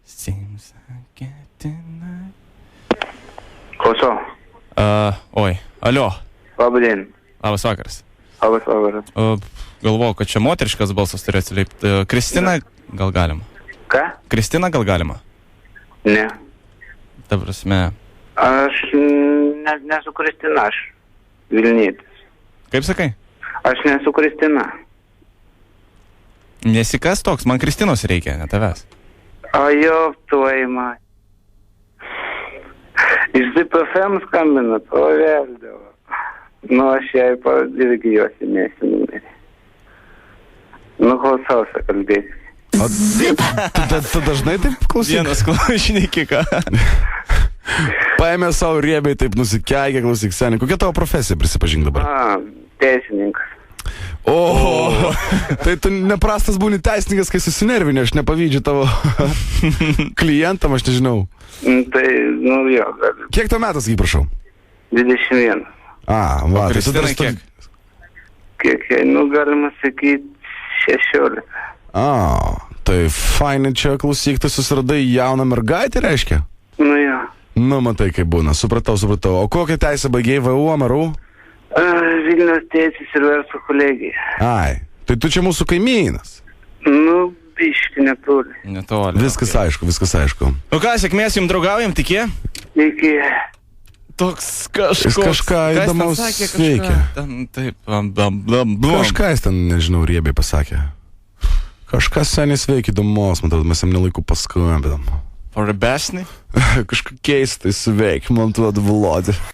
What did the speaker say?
Seems like getting... Klausau. Oi, alio. Labadiena. Labas vakaras. Labas vakaras. Galvojau, kad čia moteriškas balsas turi atsiliepti. Kristina, gal galima? Ką? Kristina, gal galima? Ne. Ta prasme... Aš nesu Kristina, aš Vilnietis. Kaip sakai? Aš nesu Kristina. Nesi kas toks? Man Kristinos reikia, ne tavęs. Jo, tuoj man. Iš ZPFM skambinat, o vėldavo. Nu, aš jai irgi jos įmėsiu numerį. Nu, klausausia kalbėti. O tu dažnai taip klausyk? Vienas klausinėki, ką? Paėmė savo riebiai, taip nusikeikė, klausyk, seniai. Kokia tavo profesija, prisipažink dabar? Teisininkas. O, tai tu neprastas būni teisininkas, kai susinervinė, aš nepavydžiu tavo klientam, aš nežinau. Tai, nu, jo, gali. Kiek tau metas, kaip prašau? 21. Va, tai tu dar... Kiek? Nu, galima sakyti, 16. Tai fainai čia, klausyk, tu susiradai jauną mergaitę, reiškia? Nu, jo. Nu, matai, kaip būna, supratau. O kokią teisę baigėjai VU, MRU? Vilniaus teisės ir verslo kolegija. Tai tu čia mūsų kaimynas. Nu, biški netoli. Netoli. Viskas aišku. Nu ką, sėkmės jums draugaujam, tikė? Iki. Toks kažkoks... Jis kažką įdomaus veikia. Taip, Kažką jis ten, nežinau, riebiai pasakė. Kažkas senis veikia įdomos, man atrodo, mes jam nelaiku paskambinam. Porabesnį? Kažką keistai suveikia, man atrodo, Volodį.